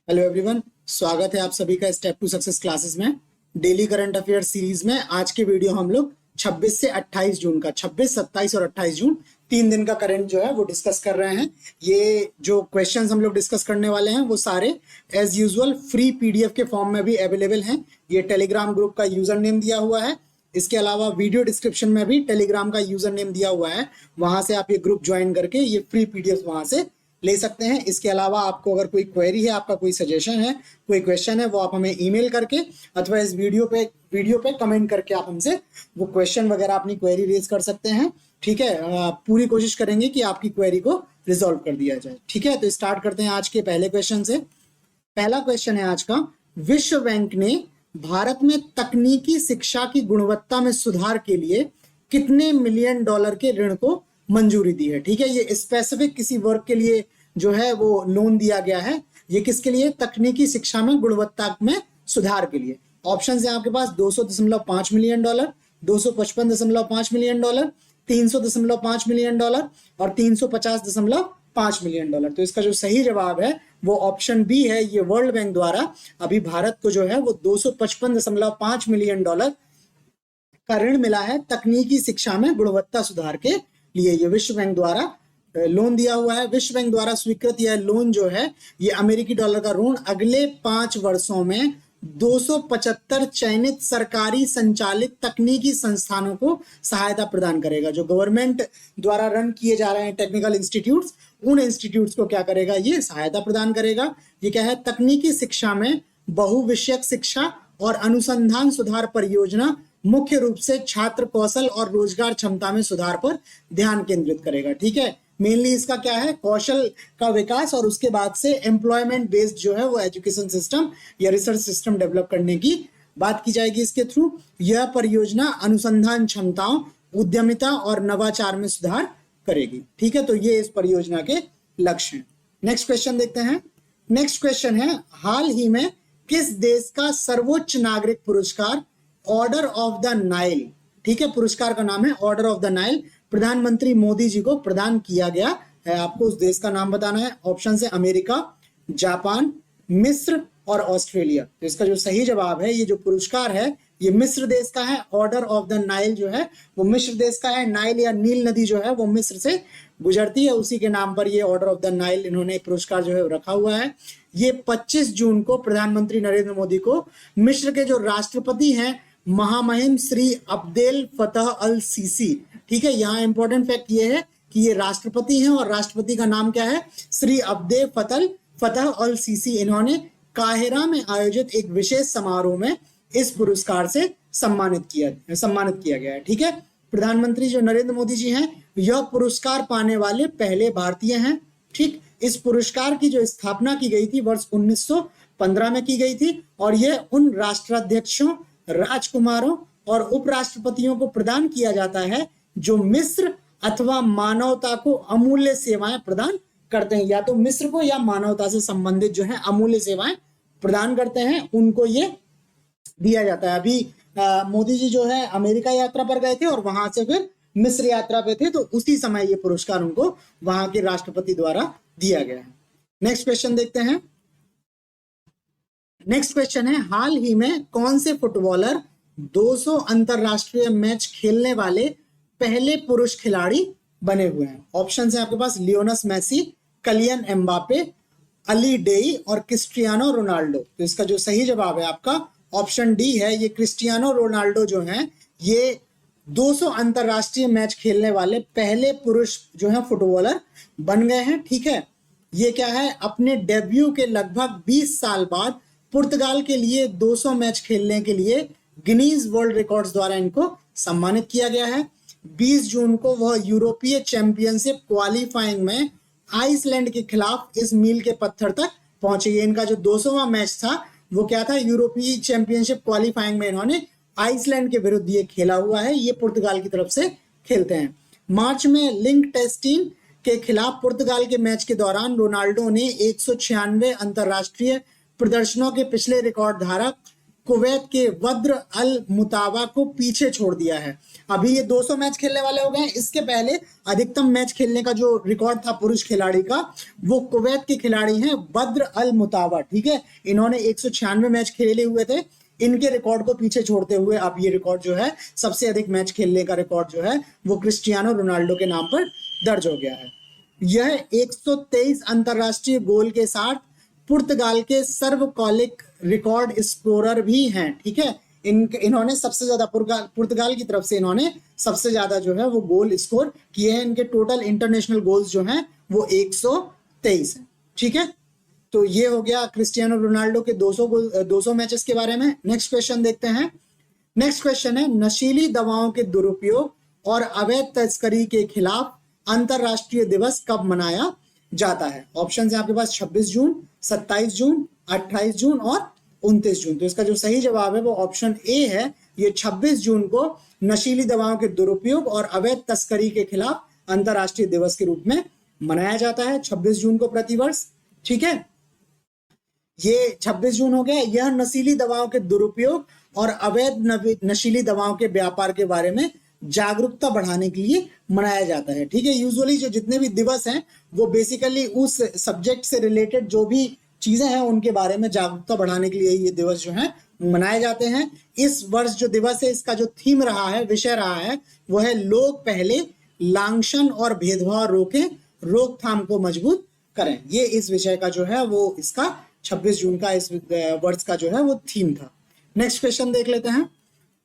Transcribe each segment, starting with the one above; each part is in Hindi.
हेलो एवरीवन, स्वागत है आप सभी का स्टेप टू सक्सेस क्लासेस में। डेली करंट अफेयर सीरीज में आज के वीडियो हम लोग 26 से 28 जून का 26, 27 और 28 जून 3 दिन का करंट जो है वो डिस्कस कर रहे हैं। ये जो क्वेश्चंस हम लोग डिस्कस करने वाले हैं वो सारे एज यूजुअल फ्री पीडीएफ के फॉर्म में भी अवेलेबल हैं। ये टेलीग्राम ग्रुप का यूजर नेम दिया हुआ है। इसके अलावा वीडियो डिस्क्रिप्शन में भी टेलीग्राम का यूजर नेम दिया हुआ है, वहां से आप ये ग्रुप ज्वाइन करके ये फ्री पीडीएफ वहां से ले सकते हैं। इसके अलावा आपको अगर कोई क्वेरी है, आपका कोई सजेशन है, कोई क्वेश्चन है, वो आप हमें ईमेल करके अथवा इस वीडियो पे कमेंट करके आप हमसे वो क्वेश्चन वगैरह अपनी क्वेरी रेज कर सकते हैं। ठीक है, पूरी कोशिश करेंगे कि आपकी क्वेरी को रिजॉल्व कर दिया जाए। ठीक है, तो स्टार्ट करते हैं आज के पहले क्वेश्चन से। पहला क्वेश्चन है आज का, विश्व बैंक ने भारत में तकनीकी शिक्षा की गुणवत्ता में सुधार के लिए कितने मिलियन डॉलर के ऋण को मंजूरी दी है। ठीक है, ये स्पेसिफिक किसी वर्क के लिए जो है वो लोन दिया गया है। ये किसके लिए? तकनीकी शिक्षा में गुणवत्ता में सुधार के लिए। ऑप्शन है आपके पास 200.5 million dollar, 255.5 million dollar, 300.5 million dollar और 350.5 मिलियन डॉलर। तो इसका जो सही जवाब है वो ऑप्शन बी है। ये वर्ल्ड बैंक द्वारा अभी भारत को जो है वो 255.5 मिलियन डॉलर का ऋण मिला है तकनीकी शिक्षा में गुणवत्ता सुधार के लिए। ये विश्व बैंक द्वारा लोन दिया हुआ है। विश्व बैंक द्वारा स्वीकृत यह लोन जो है ये अमेरिकी डॉलर का ऋण अगले 5 वर्षों में 275 चयनित सरकारी संचालित तकनीकी संस्थानों को सहायता प्रदान करेगा। जो गवर्नमेंट द्वारा रन किए जा रहे हैं टेक्निकल इंस्टीट्यूट्स, उन इंस्टीट्यूट्स को क्या करेगा? ये सहायता प्रदान करेगा। ये क्या है? तकनीकी शिक्षा में बहुविषयक शिक्षा और अनुसंधान सुधार परियोजना मुख्य रूप से छात्र कौशल और रोजगार क्षमता में सुधार पर ध्यान केंद्रित करेगा। ठीक है, मेनली इसका क्या है? कौशल का विकास और उसके बाद से एम्प्लॉयमेंट बेस्ड जो है वो एजुकेशन सिस्टम या रिसर्च सिस्टम डेवलप करने की बात की जाएगी इसके थ्रू। यह परियोजना अनुसंधान क्षमताओं, उद्यमिता और नवाचार में सुधार करेगी। ठीक है, तो ये इस परियोजना के लक्ष्य हैं। नेक्स्ट क्वेश्चन देखते हैं। नेक्स्ट क्वेश्चन है, हाल ही में किस देश का सर्वोच्च नागरिक पुरस्कार ऑर्डर ऑफ द नाइल, ठीक है, पुरस्कार का नाम है ऑर्डर ऑफ द नाइल, प्रधानमंत्री मोदी जी को प्रदान किया गया है? आपको उस देश का नाम बताना है। ऑप्शन है अमेरिका, जापान, मिस्र और ऑस्ट्रेलिया। तो इसका जो सही जवाब है, ये जो पुरस्कार है ये मिस्र देश का है। ऑर्डर ऑफ द नाइल जो है वो मिस्र देश का है। नाइल या नील नदी जो है वो मिस्र से गुजरती है, उसी के नाम पर ये ऑर्डर ऑफ द नाइल इन्होंने पुरस्कार जो है रखा हुआ है। ये 25 जून को प्रधानमंत्री नरेंद्र मोदी को मिस्र के जो राष्ट्रपति हैं महामहिम श्री अब्देल फतह अल सीसी, ठीक है, यहाँ इंपॉर्टेंट फैक्ट ये है कि ये राष्ट्रपति हैं और राष्ट्रपति का नाम क्या है? श्री अब्देल फतह अल सीसी। इन्होंने काहिरा में आयोजित एक विशेष समारोह में इस पुरस्कार से सम्मानित किया गया है। ठीक है, प्रधानमंत्री जो नरेंद्र मोदी जी हैं यह पुरस्कार पाने वाले पहले भारतीय हैं। ठीक, इस पुरस्कार की जो स्थापना की गई थी वर्ष 1915 में की गई थी और यह उन राष्ट्राध्यक्षों, राजकुमारों और उपराष्ट्रपतियों को प्रदान किया जाता है जो मिस्र अथवा मानवता को अमूल्य सेवाएं प्रदान करते हैं। या तो मिस्र को या मानवता से संबंधित जो है अमूल्य सेवाएं प्रदान करते हैं, उनको ये दिया जाता है। अभी मोदी जी जो है अमेरिका यात्रा पर गए थे और वहां से फिर मिस्र यात्रा पे थे, तो उसी समय ये पुरस्कार उनको वहां के राष्ट्रपति द्वारा दिया गया है। नेक्स्ट क्वेश्चन देखते हैं। नेक्स्ट क्वेश्चन है, हाल ही में कौन से फुटबॉलर 200 अंतरराष्ट्रीय मैच खेलने वाले पहले पुरुष खिलाड़ी बने हुए हैं? ऑप्शन है आपके पास लियोनस मेसी, कलियन एम्बापे, अली डेई और क्रिस्टियानो रोनाल्डो। तो इसका जो सही जवाब है आपका ऑप्शन डी है। ये क्रिस्टियानो रोनाल्डो जो हैं ये 200 अंतरराष्ट्रीय मैच खेलने वाले पहले पुरुष जो है फुटबॉलर बन गए हैं। ठीक है, ये क्या है? अपने डेब्यू के लगभग 20 साल बाद पुर्तगाल के लिए 200 मैच खेलने के लिए गिनीज वर्ल्ड रिकॉर्ड्स द्वारा इनको सम्मानित किया गया है। 20 जून को वह यूरोपीय चैंपियनशिप क्वालिफाइंग में आइसलैंड के खिलाफ इस मील के पत्थर तक पहुंचे। ये इनका जो 200वां मैच था वो क्या था? यूरोपीय चैंपियनशिप क्वालिफाइंग में इन्होंने आइसलैंड के विरुद्ध ये खेला हुआ है। ये पुर्तगाल की तरफ से खेलते हैं। मार्च में लिंक टेस्टिन के खिलाफ पुर्तगाल के मैच के दौरान रोनाल्डो ने 196 अंतरराष्ट्रीय प्रदर्शनों के पिछले रिकॉर्ड धारक कुवैत के बद्र अल मुतावा को पीछे छोड़ दिया है। अभी ये 200 मैच खेलने वाले हो गए। इसके पहले अधिकतम मैच खेलने का जो रिकॉर्ड था पुरुष खिलाड़ी का, वो कुवैत के खिलाड़ी हैं बद्र अल मुतावा, ठीक है। इन्होंने 196 मैच खेले हुए थे। इनके रिकॉर्ड को पीछे छोड़ते हुए अब ये रिकॉर्ड जो है, सबसे अधिक मैच खेलने का रिकॉर्ड जो है वो क्रिस्टियानो रोनाल्डो के नाम पर दर्ज हो गया है। यह 123 अंतरराष्ट्रीय गोल के साथ पुर्तगाल के सर्वकालिक रिकॉर्ड स्कोरर भी हैं, ठीक है। इन्होंने सबसे ज्यादा पुर्तगाल की तरफ से इन्होंने सबसे ज्यादा जो है वो गोल स्कोर किए हैं। इनके टोटल इंटरनेशनल गोल्स जो हैं वो 123 हैं, ठीक है। तो ये हो गया क्रिस्टियानो रोनाल्डो के 200 मैचेस के बारे में। नेक्स्ट क्वेश्चन देखते हैं। नेक्स्ट क्वेश्चन है, नशीली दवाओं के दुरुपयोग और अवैध तस्करी के खिलाफ अंतरराष्ट्रीय दिवस कब मनाया जाता है? ऑप्शन है आपके पास 26 जून, 27 जून, 28 जून और 29 जून। तो इसका जो सही जवाब है वो ऑप्शन ए है। ये 26 जून को नशीली दवाओं के दुरुपयोग और अवैध तस्करी के खिलाफ अंतरराष्ट्रीय दिवस के रूप में मनाया जाता है 26 जून को प्रतिवर्ष, ठीक है। ये 26 जून हो गया। यह नशीली दवाओं के दुरुपयोग और अवैध नशीली दवाओं के व्यापार के बारे में जागरूकता बढ़ाने के लिए मनाया जाता है, ठीक है। यूजुअली जो जितने भी दिवस हैं वो बेसिकली उस सब्जेक्ट से रिलेटेड जो भी चीजें हैं उनके बारे में जागरूकता बढ़ाने के लिए ये दिवस जो है मनाए जाते हैं। इस वर्ष जो दिवस है, इसका जो थीम रहा है, विषय रहा है, वो है लोग पहले, लांछन और भेदभाव रोकें, रोकथाम को मजबूत करें। ये इस विषय का जो है वो इसका 26 जून का इस वर्ष का जो है वो थीम था। नेक्स्ट क्वेश्चन देख लेते हैं।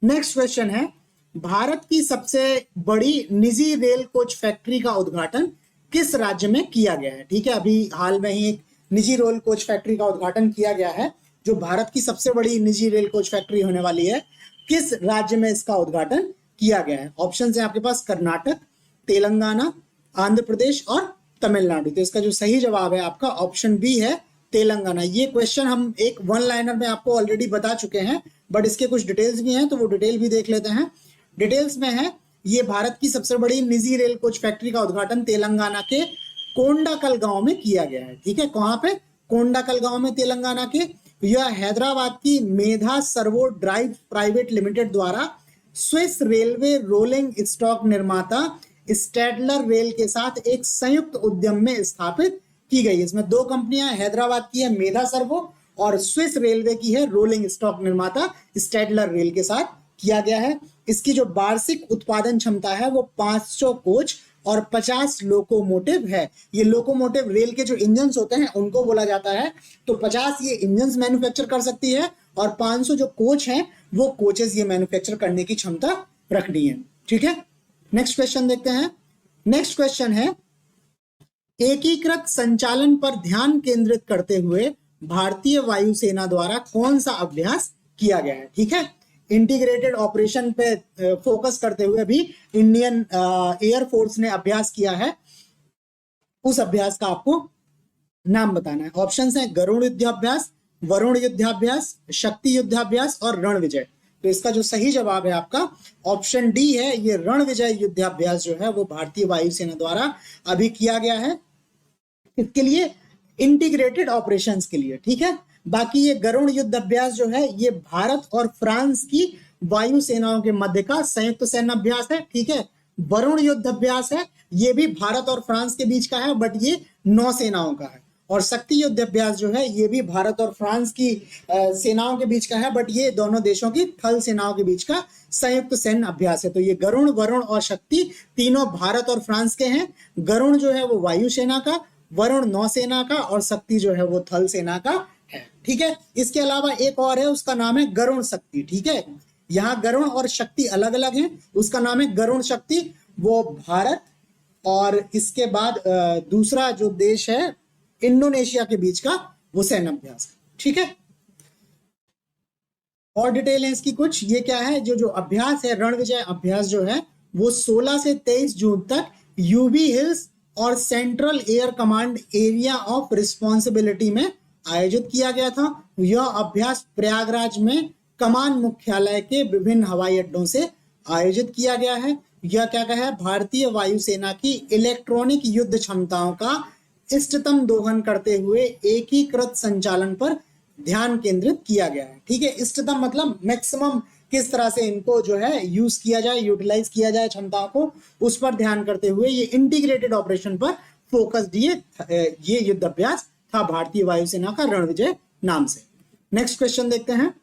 नेक्स्ट क्वेश्चन है, भारत की सबसे बड़ी निजी रेल कोच फैक्ट्री का उद्घाटन किस राज्य में किया गया है? ठीक है, अभी हाल में ही एक निजी रेल कोच फैक्ट्री का उद्घाटन किया गया है, जो भारत की सबसे बड़ी निजी रेल कोच फैक्ट्री होने वाली है। किस राज्य में इसका उद्घाटन किया गया है? ऑप्शन है आपके पास कर्नाटक, तेलंगाना, आंध्र प्रदेश और तमिलनाडु। तो इसका जो सही जवाब है आपका ऑप्शन बी है, तेलंगाना। ये क्वेश्चन हम एक वन लाइनर में आपको ऑलरेडी बता चुके हैं, बट इसके कुछ डिटेल्स भी हैं, तो वो डिटेल भी देख लेते हैं। डिटेल्स में है, ये भारत की सबसे बड़ी निजी रेल कोच फैक्ट्री का उद्घाटन तेलंगाना के कोंडाकल गांव में किया गया है, ठीक है। कहां पे? कोंडाकल गांव में, तेलंगाना के। यह हैदराबाद की मेधा सर्वो ड्राइव प्राइवेट लिमिटेड द्वारा स्विस रेलवे रोलिंग स्टॉक निर्माता स्टैडलर रेल के साथ एक संयुक्त उद्यम में स्थापित की गई। इसमें दो कंपनियां, हैदराबाद की है मेधा सर्वो और स्विस रेलवे की है रोलिंग स्टॉक निर्माता स्टैडलर रेल के साथ किया गया है। इसकी जो वार्षिक उत्पादन क्षमता है वो 500 कोच और 50 लोकोमोटिव है। ये लोकोमोटिव रेल के जो इंजन होते हैं उनको बोला जाता है। तो 50 ये इंजन मैन्युफैक्चर कर सकती है और 500 जो कोच हैं वो कोचेस ये मैन्युफैक्चर करने की क्षमता रखनी है, ठीक है। नेक्स्ट क्वेश्चन देखते हैं। नेक्स्ट क्वेश्चन है, एकीकृत संचालन पर ध्यान केंद्रित करते हुए भारतीय वायुसेना द्वारा कौन सा अभ्यास किया गया है? ठीक है, इंटीग्रेटेड ऑपरेशन पे फोकस करते हुए भी इंडियन एयरफोर्स ने अभ्यास किया है। उस अभ्यास का आपको नाम बताना है। ऑप्शंस हैं गरुड़ युद्धाभ्यास, वरुण युद्धाभ्यास, शक्ति युद्धाभ्यास और रण विजय। तो इसका जो सही जवाब है आपका ऑप्शन डी है। ये रण विजय युद्धाभ्यास जो है वो भारतीय वायुसेना द्वारा अभी किया गया है, इसके लिए इंटीग्रेटेड ऑपरेशंस के लिए, ठीक है। बाकी ये गरुड़ युद्ध अभ्यास जो है ये भारत और फ्रांस की वायु सेनाओं के मध्य का संयुक्त सैन्य अभ्यास है, ठीक है। वरुण युद्ध अभ्यास है, ये भी भारत और फ्रांस के बीच का है, बट ये नौसेनाओं का है। और शक्ति युद्ध अभ्यास जो है ये भी भारत और फ्रांस की सेनाओं के बीच का है, बट ये दोनों देशों की थल सेनाओं के बीच का संयुक्त सैन्य अभ्यास है। तो ये गरुड़, वरुण और शक्ति तीनों भारत और फ्रांस के हैं। गरुड़ जो है वो वायुसेना का, वरुण नौसेना का और शक्ति जो है वो थल सेना का है, ठीक है। इसके अलावा एक और है, उसका नाम है गरुण शक्ति, ठीक है। यहाँ गरुण और शक्ति अलग अलग हैं, उसका नाम है गरुण शक्ति। वो भारत और इसके बाद दूसरा जो देश है इंडोनेशिया के बीच का वो सैन्य अभ्यास, ठीक है। और डिटेल है इसकी कुछ, ये क्या है, जो अभ्यास है रण विजय अभ्यास जो है वो 16 से 23 जून तक यूबी हिल्स और central air command area of responsibility में आयोजित किया गया था। यह अभ्यास प्रयागराज में कमान मुख्यालय के विभिन्न हवाई अड्डों से आयोजित किया गया है। यह क्या है, भारतीय वायुसेना की इलेक्ट्रॉनिक युद्ध क्षमताओं का इष्टतम दोहन करते हुए एकीकृत संचालन पर ध्यान केंद्रित किया गया है। ठीक है, इष्टतम मतलब मैक्सिमम किस तरह से इनको जो है यूज किया जाए, यूटिलाइज किया जाए क्षमताओं को, उस पर ध्यान करते हुए ये इंटीग्रेटेड ऑपरेशन पर फोकस ये युद्ध अभ्यास था भारतीय वायुसेना का रणविजय नाम से। नेक्स्ट क्वेश्चन देखते हैं।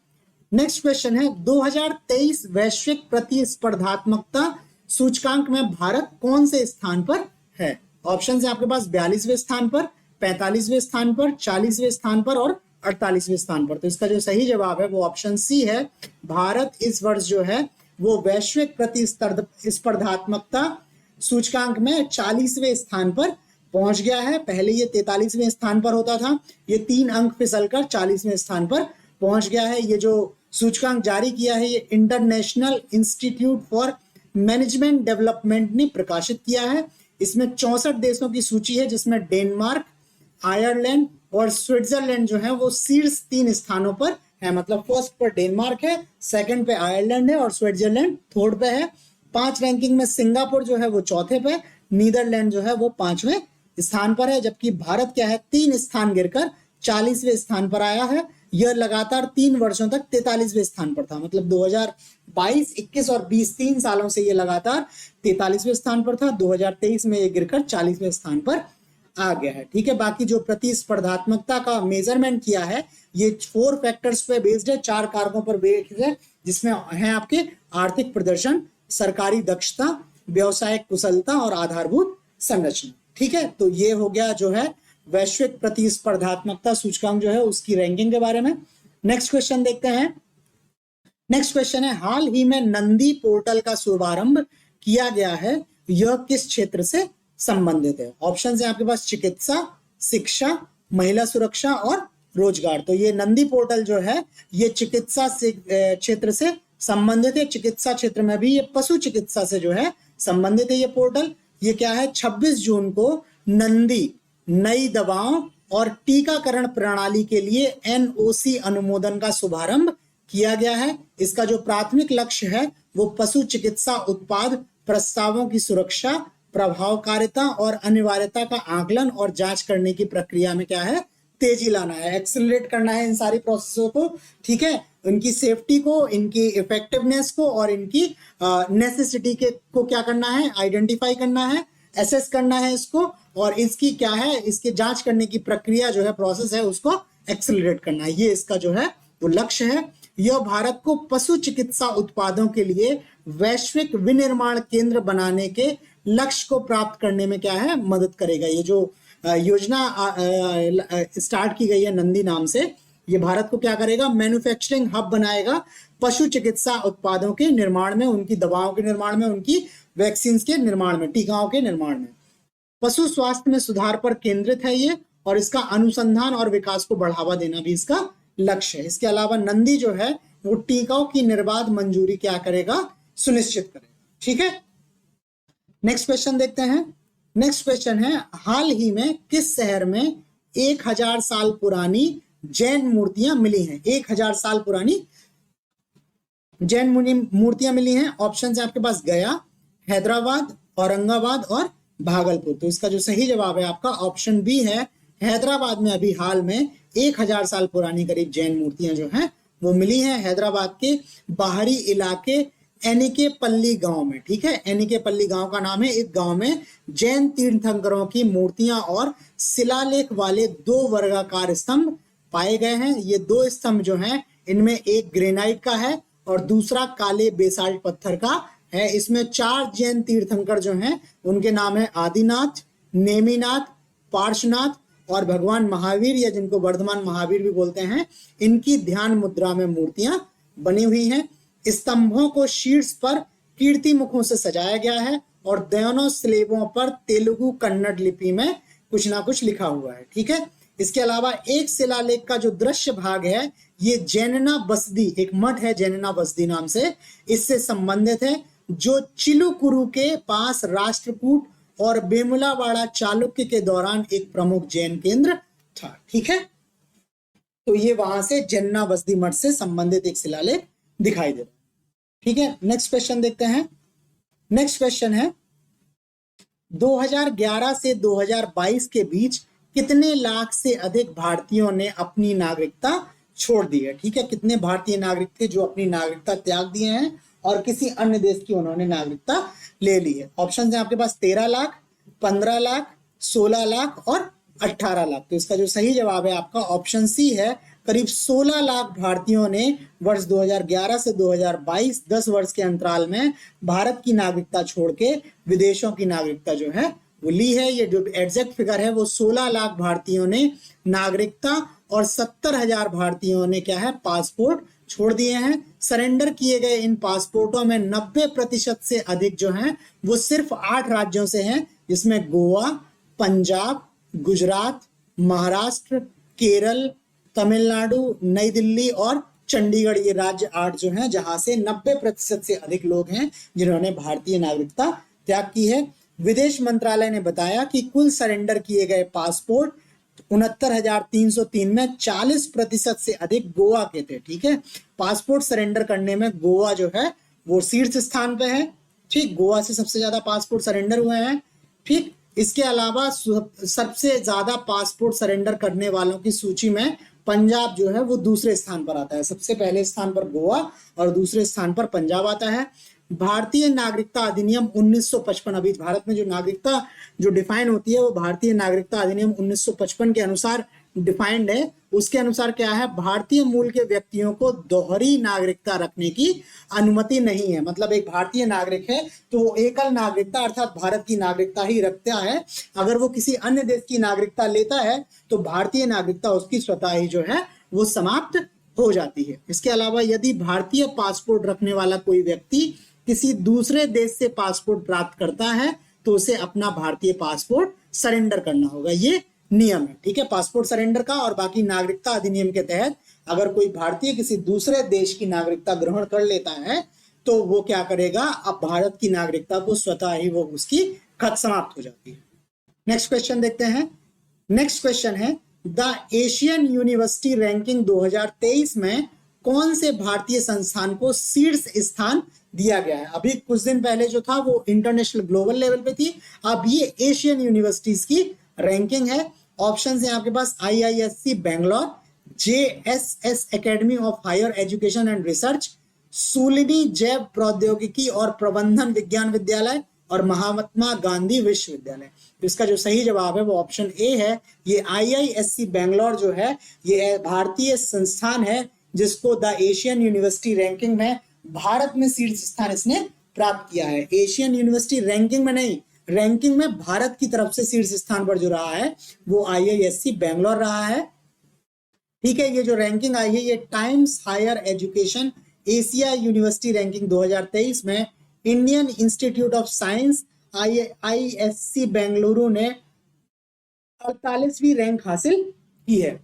नेक्स्ट क्वेश्चन है 2023 वैश्विक प्रतिस्पर्धात्मकता सूचकांक में भारत कौन से स्थान पर है? ऑप्शन है आपके पास 42वें स्थान पर, 45वें स्थान पर, 40वें स्थान पर और 48वें स्थान पर। तो इसका जो सही जवाब है वो ऑप्शन सी है। भारत इस वर्ष जो है वो वैश्विक प्रतिस्पर्धात्मकता सूचकांक में 40वें स्थान पर पहुंच गया है। पहले ये 43वें स्थान पर होता था, ये 3 अंक फिसलकर 40वें स्थान पर पहुंच गया है। ये जो सूचकांक जारी किया है ये international institute for management development ने प्रकाशित किया है। इसमें 64 देशों की सूची है जिसमें डेनमार्क, आयरलैंड और स्विट्जरलैंड जो है वो शीर्ष 3 स्थानों पर है। मतलब फर्स्ट पर डेनमार्क है, सेकंड पे आयरलैंड है और स्विट्जरलैंड थर्ड पे है। 5 रैंकिंग में सिंगापुर जो है वो चौथे पे, नीदरलैंड जो है वो 5वें स्थान पर है। जबकि भारत क्या है 3 स्थान गिरकर 40वें स्थान पर आया है। यह लगातार 3 वर्षों तक 43वें स्थान पर था। मतलब 2022, 21 और 20 3 सालों से ये लगातार 43वें स्थान पर था। 2023 में ये गिरकर 40वें स्थान पर आ गया है। ठीक है, बाकी जो प्रतिस्पर्धात्मकता का मेजरमेंट किया है ये 4 फैक्टर्स पे बेस्ड है, 4 कारकों पर बेस्ड है, जिसमें है आपके आर्थिक प्रदर्शन, सरकारी दक्षता, व्यवसायिक कुशलता और आधारभूत संरचना। ठीक है, तो ये हो गया जो है वैश्विक प्रतिस्पर्धात्मकता सूचकांक जो है उसकी रैंकिंग के बारे में। नेक्स्ट क्वेश्चन देखते हैं। नेक्स्ट क्वेश्चन है हाल ही में नंदी पोर्टल का शुभारंभ किया गया है, यह किस क्षेत्र से संबंधित है? ऑप्शन है आपके पास चिकित्सा, शिक्षा, महिला सुरक्षा और रोजगार। तो ये नंदी पोर्टल जो है ये चिकित्सा क्षेत्र से संबंधित है। चिकित्सा क्षेत्र में भी ये पशु चिकित्सा से जो है संबंधित है ये पोर्टल। ये क्या है 26 जून को नंदी नई दवाओं और टीकाकरण प्रणाली के लिए एनओसी अनुमोदन का शुभारंभ किया गया है। इसका जो प्राथमिक लक्ष्य है वो पशु चिकित्सा उत्पाद प्रस्तावों की सुरक्षा, प्रभावकारिता और अनिवार्यता का आकलन और जांच करने की प्रक्रिया में क्या है तेजी लाना है, एक्सेलरेट करना है इन सारी प्रोसेसों को। ठीक है, इनकी सेफ्टी को, इनकी इफेक्टिवनेस को और इनकी नेसेसिटी के को क्या करना है, आइडेंटिफाई करना है, एसेस करना है इसको, और इसकी क्या है इसकी जांच करने की प्रक्रिया जो है प्रोसेस है उसको एक्सेलरेट करना है। ये इसका जो है वो लक्ष्य है। यह भारत को पशु चिकित्सा उत्पादों के लिए वैश्विक विनिर्माण केंद्र बनाने के लक्ष्य को प्राप्त करने में क्या है मदद करेगा। ये जो योजना स्टार्ट की गई है नंदी नाम से, ये भारत को क्या करेगा, मैन्युफैक्चरिंग हब बनाएगा पशु चिकित्सा उत्पादों के निर्माण में, उनकी दवाओं के निर्माण में, उनकी वैक्सीन के निर्माण में, टीकाओं के निर्माण में। पशु स्वास्थ्य में सुधार पर केंद्रित है ये, और इसका अनुसंधान और विकास को बढ़ावा देना भी इसका लक्ष्य है। इसके अलावा नंदी जो है वो टीकाओं की निर्बाध मंजूरी क्या करेगा, सुनिश्चित करेगा। ठीक है, नेक्स्ट क्वेश्चन देखते हैं। नेक्स्ट क्वेश्चन है हाल ही में किस शहर में 1000 साल पुरानी जैन मूर्तियां मिली हैं? 1000 साल पुरानी जैन मूर्तियां मिली हैं। ऑप्शन है आपके पास गया, हैदराबाद, औरंगाबाद और भागलपुर। तो इसका जो सही जवाब है आपका ऑप्शन बी है, हैदराबाद में अभी हाल में 1000 साल पुरानी करीब जैन मूर्तियां जो हैं वो मिली हैं हैदराबाद के बाहरी इलाके एनिकेपल्ली गांव में। ठीक है, एनिकेपल्ली गांव का नाम है। एक गांव में जैन तीर्थंकरों की मूर्तियां और शिलालेख वाले 2 वर्गाकार स्तंभ पाए गए हैं। ये 2 स्तंभ जो हैं इनमें एक ग्रेनाइट का है और दूसरा काले बेसाल्ट पत्थर का है। इसमें 4 जैन तीर्थंकर जो हैं उनके नाम है आदिनाथ, नेमिनाथ, पार्श्वनाथ और भगवान महावीर, या जिनको वर्धमान महावीर भी बोलते हैं। इनकी ध्यान मुद्रा में मूर्तियां बनी हुई हैं। स्तंभों को शीर्ष पर कीर्ति मुखों से सजाया गया है और दोनों स्लेबों पर तेलुगु कन्नड़ लिपि में कुछ ना कुछ लिखा हुआ है। ठीक है, इसके अलावा एक शिलालेख का जो दृश्य भाग है ये जैनना बसदी, एक मठ है जैनना बसदी नाम से, इससे संबंधित है, जो चिलुकुरु के पास राष्ट्रकूट और बेमुलावाड़ा चालुक्य के दौरान एक प्रमुख जैन केंद्र था। ठीक है, तो ये वहां से जैनना बसदी मठ से संबंधित एक शिलालेख दिखाई दे रहा है। ठीक है, नेक्स्ट क्वेश्चन देखते हैं। नेक्स्ट क्वेश्चन है 2011 से 2022 के बीच कितने लाख से अधिक भारतीयों ने अपनी नागरिकता छोड़ दी है। ठीक है, कितने भारतीय नागरिक थे जो अपनी नागरिकता त्याग दिए हैं और किसी अन्य देश की उन्होंने नागरिकता ले ली है। ऑप्शन है आपके पास 13 लाख, 15 लाख, 16 लाख और 18 लाख। तो इसका जो सही जवाब है आपका ऑप्शन सी है। करीब 16 लाख भारतीयों ने वर्ष 2011 से 2022 10 वर्ष के अंतराल में भारत की नागरिकता छोड़ के विदेशों की नागरिकता जो है वो ली है। ये जो एग्जैक्ट फिगर है वो 16 लाख भारतीयों ने नागरिकता और 70,000 भारतीयों ने क्या है पासपोर्ट छोड़ दिए हैं। सरेंडर किए गए इन पासपोर्टों में 90% से अधिक जो हैं वो सिर्फ 8 राज्यों से हैं, जिसमें गोवा, पंजाब, गुजरात, महाराष्ट्र, केरल, तमिलनाडु, नई दिल्ली और चंडीगढ़। ये राज्य 8 जो हैं जहां से 90% से अधिक लोग हैं जिन्होंने भारतीय नागरिकता त्याग की है। विदेश मंत्रालय ने बताया कि कुल सरेंडर किए गए पासपोर्ट 69,303 में 40% से अधिक गोवा के थे। ठीक है, पासपोर्ट सरेंडर करने में गोवा जो है वो शीर्ष स्थान पे है। ठीक, गोवा से सबसे ज्यादा पासपोर्ट सरेंडर हुए हैं। ठीक, इसके अलावा सबसे ज्यादा पासपोर्ट सरेंडर करने वालों की सूची में पंजाब जो है वो दूसरे स्थान पर आता है। सबसे पहले स्थान पर गोवा और दूसरे स्थान पर पंजाब आता है। भारतीय नागरिकता अधिनियम 1955, अभी भारत में जो नागरिकता जो डिफाइन होती है वो भारतीय नागरिकता अधिनियम 1955 के अनुसार डिफाइंड है। उसके अनुसार क्या है, भारतीय मूल के व्यक्तियों को दोहरी नागरिकता रखने की अनुमति नहीं है। मतलब एक भारतीय नागरिक है तो वो एकल नागरिकता अर्थात भारत की नागरिकता ही रखता है। अगर वो किसी अन्य देश की नागरिकता लेता है तो भारतीय नागरिकता उसकी स्वतः ही जो है वो समाप्त हो जाती है। इसके अलावा यदि भारतीय पासपोर्ट रखने वाला कोई व्यक्ति किसी दूसरे देश से पासपोर्ट प्राप्त करता है तो उसे अपना भारतीय पासपोर्ट सरेंडर करना होगा। ये नियम है। ठीक है, पासपोर्ट सरेंडर का। और बाकी नागरिकता अधिनियम के तहत अगर कोई भारतीय किसी दूसरे देश की नागरिकता ग्रहण कर लेता है तो वो क्या करेगा, अब भारत की नागरिकता को स्वतः ही वो उसकी खत समाप्त हो जाती है। नेक्स्ट क्वेश्चन देखते हैं। नेक्स्ट क्वेश्चन है द एशियन यूनिवर्सिटी रैंकिंग 2023 में कौन से भारतीय संस्थान को शीर्ष स्थान दिया गया है। अभी कुछ दिन पहले जो था वो इंटरनेशनल ग्लोबल लेवल पे थी, अब ये एशियन यूनिवर्सिटीज की रैंकिंग है। ऑप्शंस हैं आपके पास IISc Bangalore, JSS academy of higher education and research, Shoolini जैव प्रौद्योगिकी और प्रबंधन विज्ञान विद्यालय और महात्मा गांधी विश्वविद्यालय। तो इसका जो सही जवाब है वो ऑप्शन ए है। ये IISc बेंगलोर जो है ये भारतीय संस्थान है जिसको द एशियन यूनिवर्सिटी रैंकिंग में भारत में शीर्ष स्थान इसने प्राप्त किया है। एशियन यूनिवर्सिटी रैंकिंग में नहीं, रैंकिंग में भारत की तरफ से शीर्ष स्थान पर जो रहा है वो IISc बेंगलोर रहा है। ठीक है, ये जो रैंकिंग आई है ये Times Higher Education Asia University ranking 2023 में Indian Institute of Science IISc Bengaluru ने 48वीं रैंक हासिल की है।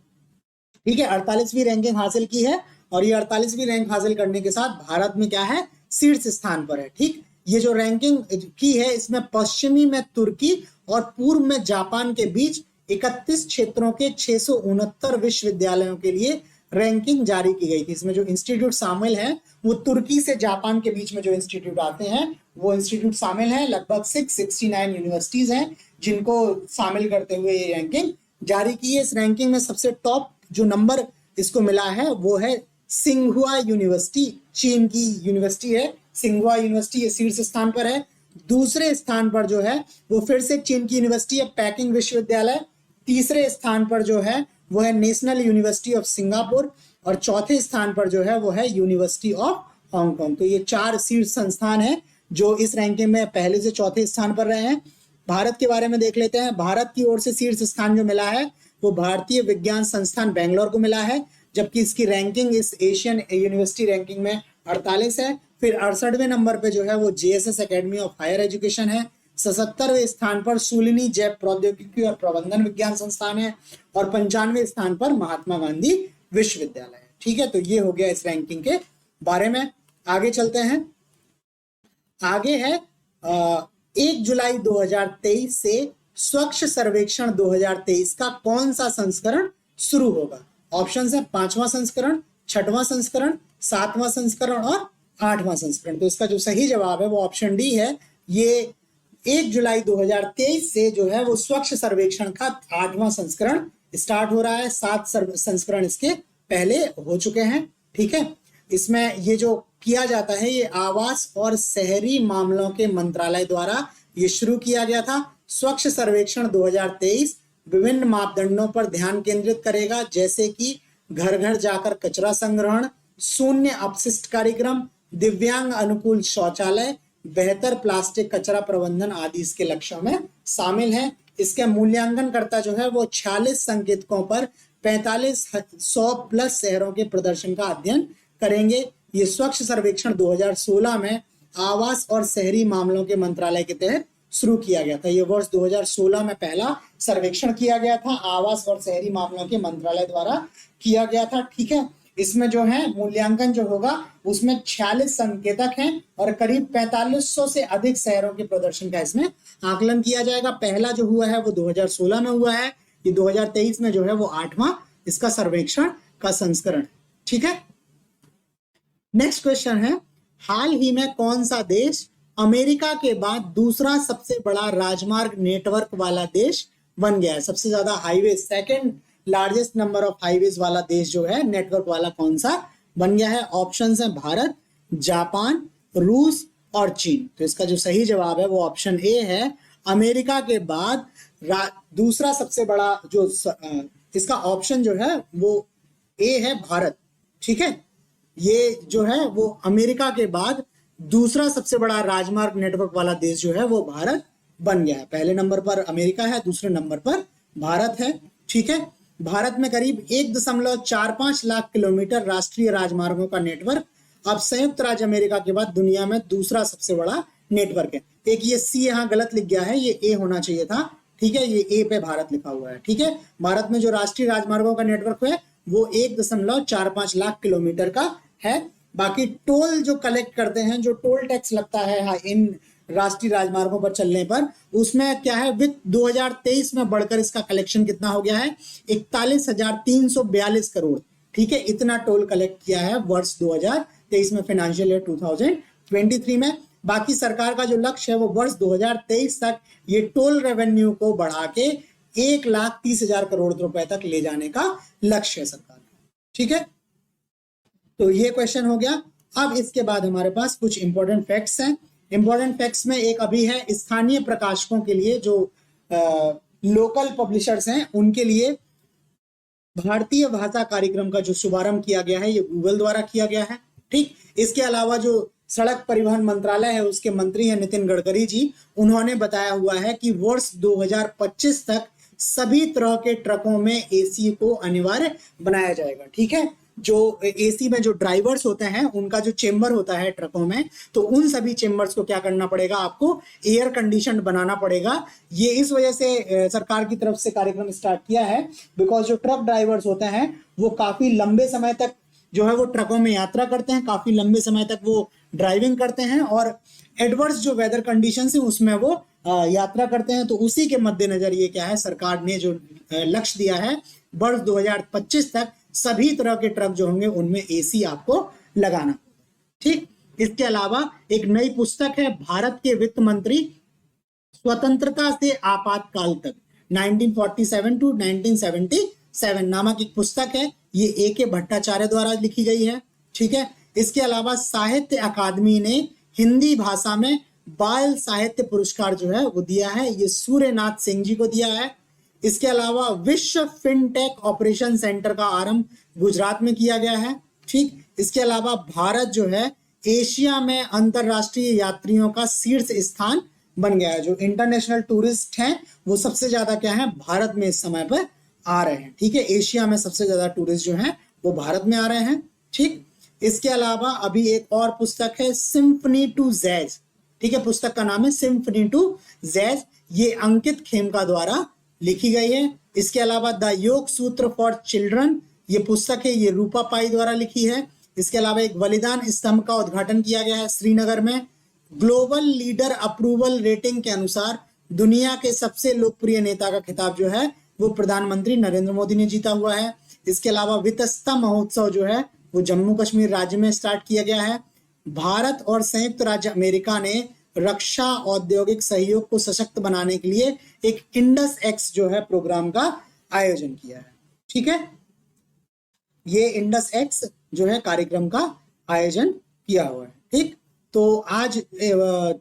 ठीक है, 48वीं रैंकिंग हासिल की है और ये 48वीं रैंक हासिल करने के साथ भारत में क्या है, शीर्ष स्थान पर है। ठीक, ये जो रैंकिंग की है इसमें पश्चिमी में तुर्की और पूर्व में जापान के बीच 31 क्षेत्रों के 669 विश्वविद्यालयों के लिए रैंकिंग जारी की गई थी। इसमें जो इंस्टीट्यूट शामिल है वो तुर्की से जापान के बीच में जो इंस्टीट्यूट आते हैं वो इंस्टीट्यूट शामिल है। लगभग 669 यूनिवर्सिटीज हैं जिनको शामिल करते हुए ये रैंकिंग जारी की है। इस रैंकिंग में सबसे टॉप जो नंबर इसको मिला है वो है सिंघुआ यूनिवर्सिटी, चीन की यूनिवर्सिटी है। सिंघुआ यूनिवर्सिटी ये शीर्ष स्थान पर है। दूसरे स्थान पर जो है वो फिर से चीन की यूनिवर्सिटी है, पेकिंग विश्वविद्यालय। तीसरे स्थान पर जो है वो है नेशनल यूनिवर्सिटी ऑफ सिंगापुर और चौथे स्थान पर जो है वो है यूनिवर्सिटी ऑफ हांगकांग। तो ये 4 शीर्ष संस्थान हैं जो इस रैंकिंग में पहले से चौथे स्थान पर रहे हैं। भारत के बारे में देख लेते हैं। भारत की ओर से शीर्ष स्थान जो मिला है वो भारतीय विज्ञान संस्थान बेंगलोर को मिला है, जबकि इसकी रैंकिंग इस एशियन यूनिवर्सिटी रैंकिंग में 48 है। फिर 68वें नंबर पे जो है वो JSS academy of higher education है। 77वें स्थान पर सूलिनी जैव प्रौद्योगिकी और प्रबंधन विज्ञान संस्थान है और 95वें स्थान पर महात्मा गांधी विश्वविद्यालय है। ठीक है, तो ये हो गया इस रैंकिंग के बारे में। आगे चलते हैं। आगे है 1 जुलाई 2023 से स्वच्छ सर्वेक्षण 2023 का कौन सा संस्करण शुरू होगा। ऑप्शन है 5वां संस्करण, 6वां संस्करण, 7वां संस्करण और 8वां संस्करण। तो इसका जो सही जवाब है वो ऑप्शन डी है। ये 1 जुलाई 2023 से जो है वो स्वच्छ सर्वेक्षण का 8वां संस्करण स्टार्ट हो रहा है। 7 संस्करण इसके पहले हो चुके हैं। ठीक है, इसमें ये जो किया जाता है ये आवास और शहरी मामलों के मंत्रालय द्वारा ये शुरू किया गया था। स्वच्छ सर्वेक्षण 2023 विभिन्न मापदंडों पर ध्यान केंद्रित करेगा, जैसे कि घर घर जाकर कचरा संग्रहण, शून्य अपशिष्ट कार्यक्रम, दिव्यांग अनुकूल शौचालय, बेहतर प्लास्टिक कचरा प्रबंधन आदि इसके लक्ष्यों में शामिल है। इसके मूल्यांकनकर्ता जो है वो 46 संकेतकों पर 4500 प्लस शहरों के प्रदर्शन का अध्ययन करेंगे। ये स्वच्छ सर्वेक्षण 2016 में आवास और शहरी मामलों के मंत्रालय के तहत शुरू किया गया था। ये वर्ष 2016 में पहला सर्वेक्षण किया गया था, आवास और शहरी मामलों के मंत्रालय द्वारा किया गया था। ठीक है, इसमें जो है मूल्यांकन जो होगा उसमें 46 संकेतक हैं और करीब 4500 से अधिक शहरों के प्रदर्शन का इसमें आकलन किया जाएगा। पहला जो हुआ है वो 2016 में हुआ है, ये 2023 में जो है वो 8वां इसका सर्वेक्षण का संस्करण। ठीक है, नेक्स्ट क्वेश्चन है, हाल ही में कौन सा देश अमेरिका के बाद दूसरा सबसे बड़ा राजमार्ग नेटवर्क वाला देश बन गया है? सबसे ज्यादा highway, second largest number of highways वाला देश जो है नेटवर्क वाला कौन सा बन गया है? ऑप्शंस हैं भारत, जापान, रूस और चीन। तो इसका जो सही जवाब है वो ऑप्शन ए है। अमेरिका के बाद दूसरा सबसे बड़ा जो इसका ऑप्शन जो है वो ए है, भारत। ठीक है, ये जो है वो अमेरिका के बाद दूसरा सबसे बड़ा राजमार्ग नेटवर्क वाला देश जो है वो भारत बन गया है। पहले नंबर पर अमेरिका है, दूसरे नंबर पर भारत है। ठीक है, भारत में करीब 1.45 लाख किलोमीटर राष्ट्रीय राजमार्गों का नेटवर्क अब संयुक्त राज्य अमेरिका के बाद दुनिया में दूसरा सबसे बड़ा नेटवर्क है। एक ये सी यहाँ गलत लिख गया है, ये ए होना चाहिए था। ठीक है, ये ए पे भारत लिखा हुआ है। ठीक है, भारत में जो राष्ट्रीय राजमार्गों का नेटवर्क है वो 1.45 लाख किलोमीटर का है। बाकी टोल जो कलेक्ट करते हैं, जो टोल टैक्स लगता है इन राष्ट्रीय राजमार्गों पर चलने पर, उसमें क्या है वित्त 2023 में बढ़कर इसका कलेक्शन कितना हो गया है? 41,342 करोड़। ठीक है, इतना टोल कलेक्ट किया है वर्ष 2023 में, फाइनेंशियल ईयर 2023 में। बाकी सरकार का जो लक्ष्य है वो वर्ष 2023 तक ये टोल रेवेन्यू को बढ़ा के 1,30,000 करोड़ रुपए तक ले जाने का लक्ष्य है सरकार का। ठीक है, तो ये क्वेश्चन हो गया। अब इसके बाद हमारे पास कुछ इंपॉर्टेंट फैक्ट्स हैं। इंपॉर्टेंट फैक्ट्स में एक अभी है स्थानीय प्रकाशकों के लिए, जो लोकल पब्लिशर्स हैं उनके लिए भारतीय भाषा कार्यक्रम का जो शुभारंभ किया गया है ये गूगल द्वारा किया गया है। ठीक, इसके अलावा जो सड़क परिवहन मंत्रालय है उसके मंत्री हैं नितिन गडकरी जी, उन्होंने बताया हुआ है कि वर्ष 2025 तक सभी तरह के ट्रकों में एसी को अनिवार्य बनाया जाएगा। ठीक है, जो एसी में जो ड्राइवर्स होते हैं उनका जो चेंबर होता है ट्रकों में, तो उन सभी चेंबर्स को क्या करना पड़ेगा? आपको एयर कंडीशन बनाना पड़ेगा। ये इस वजह से सरकार की तरफ से कार्यक्रम स्टार्ट किया है बिकॉज जो ट्रक ड्राइवर्स होते हैं वो काफी लंबे समय तक जो है वो ट्रकों में यात्रा करते हैं, काफी लंबे समय तक वो ड्राइविंग करते हैं और एडवर्स जो वेदर कंडीशन है उसमें वो यात्रा करते हैं। तो उसी के मद्देनजर ये क्या है, सरकार ने जो लक्ष्य दिया है वर्ष 2025 तक सभी तरह के ट्रक जो होंगे उनमें एसी आपको लगाना। ठीक, इसके अलावा एक नई पुस्तक है भारत के वित्त मंत्री स्वतंत्रता से आपातकाल तक 1947 टू 1977 नामक एक पुस्तक है। ये ए के भट्टाचार्य द्वारा लिखी गई है। ठीक है, इसके अलावा साहित्य अकादमी ने हिंदी भाषा में बाल साहित्य पुरस्कार जो है वो दिया है, ये सूर्यनाथ सिंह जी को दिया है। इसके अलावा विश्व फिनटेक ऑपरेशन सेंटर का आरंभ गुजरात में किया गया है। ठीक, इसके अलावा भारत जो है एशिया में अंतरराष्ट्रीय यात्रियों का शीर्ष स्थान बन गया है। जो इंटरनेशनल टूरिस्ट हैं वो सबसे ज्यादा क्या है, भारत में इस समय पर आ रहे हैं। ठीक है, एशिया में सबसे ज्यादा टूरिस्ट जो हैं वो भारत में आ रहे हैं। ठीक, इसके अलावा अभी एक और पुस्तक है सिम्फनी टू जैज। ठीक है, पुस्तक का नाम है सिम्फनी टू जैज, ये अंकित खेमका द्वारा लिखी गई है। इसके अलावा द योग सूत्र फॉर चिल्ड्रन, ये पुस्तक है, ये रूपा पाई द्वारा लिखी है। इसके अलावा एक बलिदान स्तंभ का उद्घाटन किया गया है श्रीनगर में। ग्लोबल लीडर अप्रूवल रेटिंग के अनुसार दुनिया के सबसे लोकप्रिय नेता का खिताब जो है वो प्रधानमंत्री नरेंद्र मोदी ने जीता हुआ है। इसके अलावा वित्तस्ता महोत्सव जो है वो जम्मू कश्मीर राज्य में स्टार्ट किया गया है। भारत और संयुक्त राज्य अमेरिका ने रक्षा औद्योगिक सहयोग को सशक्त बनाने के लिए एक इंडस एक्स जो है प्रोग्राम का आयोजन किया है। ठीक है, ये इंडस एक्स जो है कार्यक्रम का आयोजन किया हुआ है। ठीक, तो आज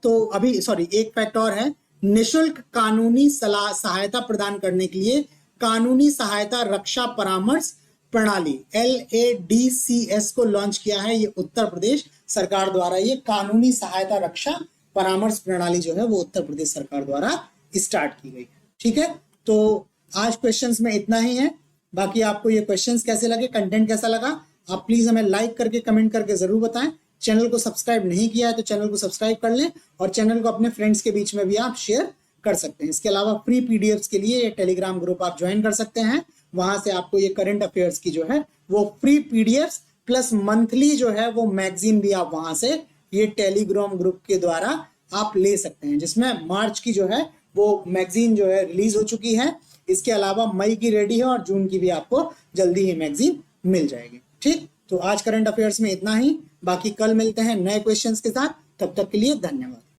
तो अभी सॉरी एक फैक्ट और है, निशुल्क कानूनी सहायता प्रदान करने के लिए कानूनी सहायता रक्षा परामर्श प्रणाली LADCS को लॉन्च किया है। ये उत्तर प्रदेश सरकार द्वारा ये कानूनी सहायता रक्षा परामर्श प्रणाली जो है वो उत्तर प्रदेश सरकार द्वारा स्टार्ट की गई। ठीक है, तो आज क्वेश्चंस में इतना ही है। बाकी आपको ये क्वेश्चंस कैसे लगे, कंटेंट कैसा लगा, आप प्लीज हमें लाइक करके कमेंट करके जरूर बताएं। चैनल को सब्सक्राइब नहीं किया है तो चैनल को सब्सक्राइब कर लें और चैनल को अपने फ्रेंड्स के बीच में भी आप शेयर कर सकते हैं। इसके अलावा फ्री पीडीएफ्स के लिए ये टेलीग्राम ग्रुप आप ज्वाइन कर सकते हैं। वहां से आपको ये करंट अफेयर्स की जो है वो फ्री पीडीएफ्स प्लस मंथली जो है वो मैगजीन भी आप वहां से ये टेलीग्राम ग्रुप के द्वारा आप ले सकते हैं, जिसमें मार्च की जो है वो मैगजीन जो है रिलीज हो चुकी है। इसके अलावा मई की रेडी है और जून की भी आपको जल्दी ही मैगजीन मिल जाएगी। ठीक, तो आज करंट अफेयर्स में इतना ही, बाकी कल मिलते हैं नए क्वेश्चंस के साथ। तब तक के लिए धन्यवाद।